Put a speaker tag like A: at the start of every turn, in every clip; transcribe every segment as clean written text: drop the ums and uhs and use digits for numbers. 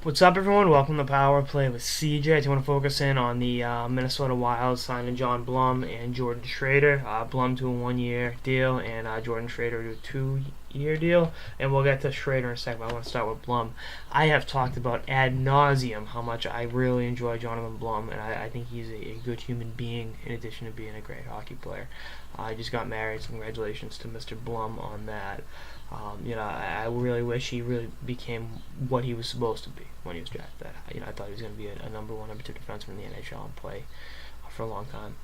A: What's up, everyone? Welcome to Power Play with CJ. I want to focus in on the Minnesota Wild signing John Blum and Jordan Schroeder. Blum to a 1-year deal and Jordan Schroeder to a 2-year deal. And we'll get to Schroeder in a second, but I want to start with Blum. I have talked about ad nauseum how much I really enjoy Jonathan Blum, and I think he's a good human being in addition to being a great hockey player. I just got married, so congratulations to Mr. Blum on that. I really wish he really became what he was supposed to be when he was drafted. I thought he was going to be a number one, number two defenseman in the NHL and play for a long time.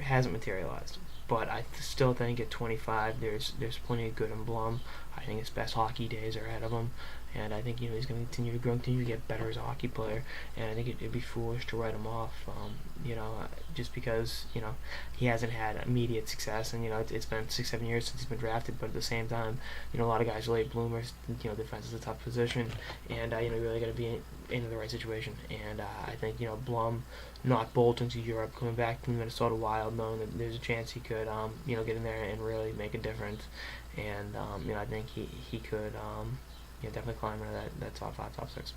A: Hasn't materialized, but I still think at 25, there's plenty of good in Blum. I think his best hockey days are ahead of him, and I think he's going to continue to grow, continue to get better as a hockey player. And I think it'd be foolish to write him off. Just because he hasn't had immediate success, and it's been 6-7 years since he's been drafted. But at the same time, a lot of guys are late bloomers. Defense is a tough position, and you really got to be in the right situation. And I think Blum not bolting to Europe, coming back to the Minnesota Wild, knowing that there's a chance he could get in there and really make a difference. And I think he could definitely climb into that top 5, top 6,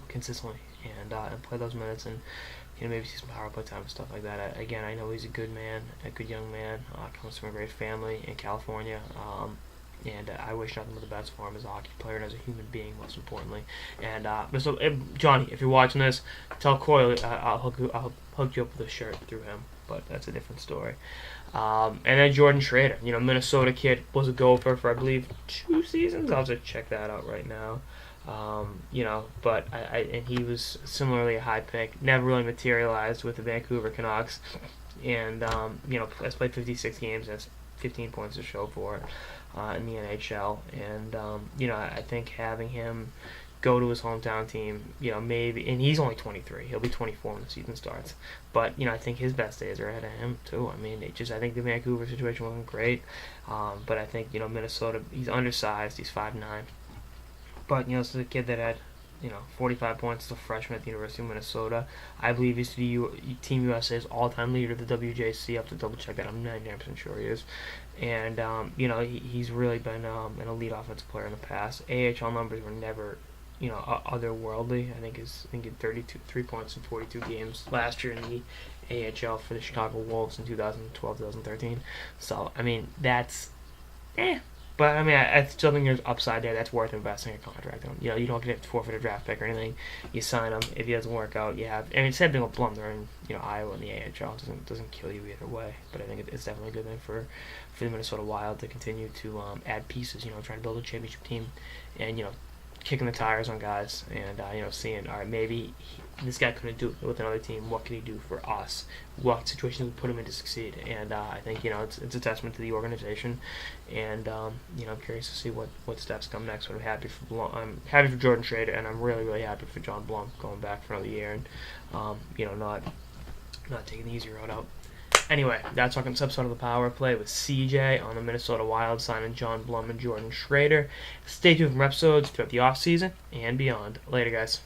A: consistently, and play those minutes, and maybe see some power play time and stuff like that. Again, I know he's a good man, a good young man, comes from a great family in California, and I wish nothing but the best for him as a hockey player and as a human being, most importantly. And so, Johnny, if you're watching this, tell Coyle I'll hook you up with a shirt through him, but that's a different story. And then Jordan Schroeder, Minnesota kid, was a Gopher for I believe 2 seasons. I'll just check that out right now. But and he was similarly a high pick, never really materialized with the Vancouver Canucks, and has played 56 games, has 15 points to show for it in the NHL, and I think having him go to his hometown team, maybe, and he's only 23, he'll be 24 when the season starts, but I think his best days are ahead of him too. I think the Vancouver situation wasn't great, but I think Minnesota, he's undersized, he's 5'9", but this is a kid that had 45 points as a freshman at the University of Minnesota. I believe he's Team USA's all-time leader of the WJC. I have to double-check that. I'm 99% sure he is. And, he's really been an elite offensive player in the past. AHL numbers were never, otherworldly. I think he had 3 points in 42 games last year in the AHL for the Chicago Wolves in 2012, 2013. So, that's But I still think there's upside there that's worth investing a contract on. You don't get to forfeit a draft pick or anything. You sign him. If he doesn't work out, you have. Same thing with Blum. They're in Iowa in the AHL. Doesn't kill you either way. But I think it's definitely a good thing for the Minnesota Wild to continue to add pieces. Trying to build a championship team, and kicking the tires on guys, and seeing, all right, maybe this guy couldn't do it with another team. What can he do for us? What situations we put him in to succeed? And I think it's a testament to the organization, and I'm curious to see what steps come next. But I'm happy for Blum. I'm happy for Jordan Schroeder, and I'm really, really happy for John Blum going back for another year, and not taking the easy road out. Anyway, that's our episode of the Power Play with CJ on the Minnesota Wild signing John Blum and Jordan Schroeder. Stay tuned for episodes throughout the offseason and beyond. Later, guys.